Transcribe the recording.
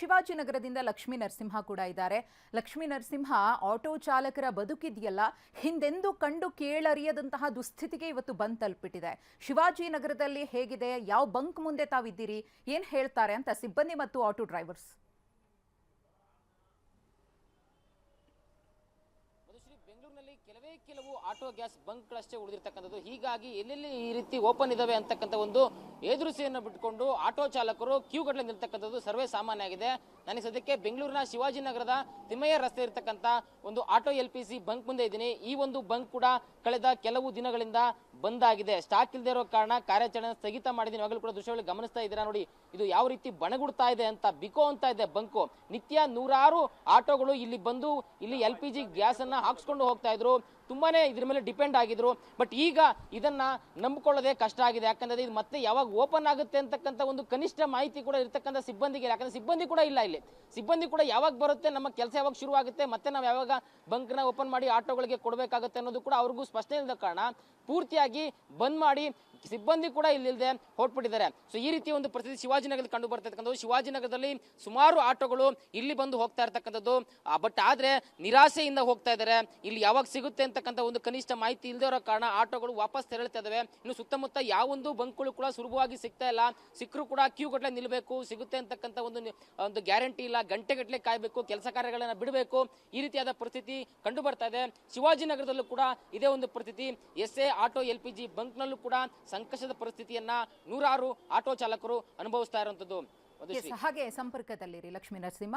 ಶಿವಾಜಿನಗರದಿಂದ ಲಕ್ಷ್ಮೀ ನರಸಿಂಹ ಕೂಡ ಇದ್ದಾರೆ. ಲಕ್ಷ್ಮೀ ನರಸಿಂಹ, ಆಟೋ ಚಾಲಕರ ಬದುಕಿದೆಯಲ್ಲ ಹಿಂದೆಂದೂ ಕಂಡು ಕೇಳರಿಯದಂತಹ ದುಸ್ಥಿತಿಗೆ ಇವತ್ತು ಬಂದ್ ತಲುಪಿಟ್ಟಿದೆ. ಶಿವಾಜಿನಗರದಲ್ಲಿ ಹೇಗಿದೆ, ಯಾವ ಬಂಕ್ ಮುಂದೆ ತಾವಿದ್ದೀರಿ, ಏನ್ ಹೇಳ್ತಾರೆ ಅಂತ ಸಿಬ್ಬಂದಿ ಮತ್ತು ಆಟೋ ಡ್ರೈವರ್ಸ್. ಬೆಂಗಳೂರಿನಲ್ಲಿ ಕೆಲವು ಆಟೋ ಗ್ಯಾಸ್ ಬಂಕ್ಗಳಷ್ಟೇ ಉಳಿದಿರ್ತಕ್ಕಂಥದ್ದು. ಹೀಗಾಗಿ ಎಲ್ಲೆಲ್ಲಿ ಈ ರೀತಿ ಓಪನ್ ಇದಾವೆ ಅಂತಕ್ಕಂಥ ಒಂದು ಎದುರುಸೆಯನ್ನು ಬಿಟ್ಕೊಂಡು ಆಟೋ ಚಾಲಕರು ಕ್ಯೂ ಗಟ್ಟಲೆ ನಿಲ್ತಕ್ಕಂಥದ್ದು ಸರ್ವೇ ಸಾಮಾನ್ಯ ಆಗಿದೆ. ನನಗೆ ಸದ್ಯಕ್ಕೆ ಬೆಂಗಳೂರಿನ ಶಿವಾಜಿನಗರದ ತಿಮ್ಮಯ್ಯ ರಸ್ತೆ ಇರತಕ್ಕಂಥ ಒಂದು ಆಟೋ LPG ಬಂಕ್ ಮುಂದೆ ಇದ್ದೀನಿ. ಈ ಒಂದು ಬಂಕ್ ಕೂಡ ಕಳೆದ ಕೆಲವು ದಿನಗಳಿಂದ ಬಂದ್ ಆಗಿದೆ. ಸ್ಟಾಕ್ ಇಲ್ಲದೆ ಇರೋ ಕಾರಣ ಕಾರ್ಯಾಚರಣೆ ಸ್ಥಗಿತ ಮಾಡಿದ್ದೀನಿ. ಇವಾಗಲೂ ಕೂಡ ದೃಶ್ಯಗಳಲ್ಲಿ ಗಮನಿಸ್ತಾ ಇದ್ದೀರಾ ನೋಡಿ, ಇದು ಯಾವ ರೀತಿ ಬಣಗುಡ್ತಾ ಇದೆ ಅಂತ, ಬಿಕೋ ಅಂತ ಇದೆ ಬಂಕು. ನಿತ್ಯ ನೂರಾರು ಆಟೋಗಳು ಇಲ್ಲಿ ಬಂದು ಇಲ್ಲಿ LPG ಗ್ಯಾಸ್ ಅನ್ನ ಹಾಕ್ಸ್ಕೊಂಡು ಹೋಗ್ತಾ ಇದ್ರು. ತುಂಬಾನೇ ಇದ್ರ ಮೇಲೆ ಡಿಪೆಂಡ್ ಆಗಿದ್ರು. ಬಟ್ ಈಗ ಇದನ್ನ ನಂಬಿಕೊಳ್ಳೋದೇ ಕಷ್ಟ ಆಗಿದೆ. ಯಾಕಂದ್ರೆ ಇದು ಮತ್ತೆ ಯಾವಾಗ ಓಪನ್ ಆಗುತ್ತೆ ಅಂತಕ್ಕಂಥ ಒಂದು ಕನಿಷ್ಠ ಮಾಹಿತಿ ಕೂಡ ಇರ್ತಕ್ಕಂಥ ಸಿಬ್ಬಂದಿಗೆ. ಯಾಕಂದ್ರೆ ಸಿಬ್ಬಂದಿ ಕೂಡ ಇಲ್ಲ ಇಲ್ಲಿ. ಸಿಬ್ಬಂದಿ ಕೂಡ ಯಾವಾಗ ಬರುತ್ತೆ, ನಮ್ಮ ಕೆಲಸ ಯಾವಾಗ ಶುರು ಆಗುತ್ತೆ, ಮತ್ತೆ ನಾವು ಯಾವಾಗ ಬಂಕ್ ನ ಓಪನ್ ಮಾಡಿ ಆಟೋಗಳಿಗೆ ಕೊಡಬೇಕಾಗುತ್ತೆ ಅನ್ನೋದು ಕೂಡ ಅವ್ರಿಗೂ ಸ್ಪಷ್ಟನೆ ಇಲ್ಲದ ಕಾರಣ ಪೂರ್ತಿಯಾಗಿ ಬಂದ್ ಮಾಡಿ ಸಿಬ್ಬಂದಿ ಕೂಡ ಇಲ್ಲಿಲ್ಲದೆ ಹೊರಟ್ಬಿಟ್ಟಿದ್ದಾರೆ. ಸೊ ಈ ರೀತಿಯ ಒಂದು ಪರಿಸ್ಥಿತಿ ಶಿವಾಜಿನಗರದಲ್ಲಿ ಕಂಡು ಬರ್ತಾ ಇರ್ತಕ್ಕಂಥದ್ದು. ಶಿವಾಜಿನಗರದಲ್ಲಿ ಸುಮಾರು ಆಟೋಗಳು ಇಲ್ಲಿ ಬಂದು ಹೋಗ್ತಾ ಇರ್ತಕ್ಕಂಥದ್ದು. ಬಟ್ ಆದ್ರೆ ನಿರಾಸೆಯಿಂದ ಹೋಗ್ತಾ ಇದ್ದಾರೆ. ಇಲ್ಲಿ ಯಾವಾಗ ಸಿಗುತ್ತೆ ಅಂತಕ್ಕಂಥ ಒಂದು ಕನಿಷ್ಠ ಮಾಹಿತಿ ಇಲ್ಲದೆ ಇರೋ ಕಾರಣ ಆಟೋಗಳು ವಾಪಸ್ ತೆರಳುತ್ತಾ ಇದಾವೆ. ಇನ್ನು ಸುತ್ತಮುತ್ತ ಯಾವೊಂದು ಬಂಕ್ಗಳು ಕೂಡ ಸುಲಭವಾಗಿ ಸಿಗ್ತಾ ಇಲ್ಲ. ಸಿಕ್ಕರು ಕೂಡ ಕ್ಯೂ ಗಟ್ಟಲೆ ನಿಲ್ಬೇಕು, ಸಿಗುತ್ತೆ ಅಂತಕ್ಕಂಥ ಒಂದು ಗ್ಯಾರಂಟಿ ಇಲ್ಲ. ಗಂಟೆಗಟ್ಟಲೆ ಕಾಯಬೇಕು, ಕೆಲಸ ಕಾರ್ಯಗಳನ್ನ ಬಿಡಬೇಕು. ಈ ರೀತಿಯಾದ ಪರಿಸ್ಥಿತಿ ಕಂಡು ಬರ್ತಾ ಇದೆ. ಶಿವಾಜಿನಗರದಲ್ಲೂ ಕೂಡ ಇದೇ ಒಂದು ಪರಿಸ್ಥಿತಿ. SA ಆಟೋ LPG ಬಂಕ್ ನಲ್ಲೂ ಕೂಡ ಸಂಕಷ್ಟದ ಪರಿಸ್ಥಿತಿಯನ್ನ ನೂರಾರು ಆಟೋ ಚಾಲಕರು ಅನುಭವಿಸ್ತಾ ಇರುವಂತದ್ದು. ಹಾಗೆ ಸಂಪರ್ಕದಲ್ಲಿರಿ ಲಕ್ಷ್ಮೀ ನರಸಿಂಹ.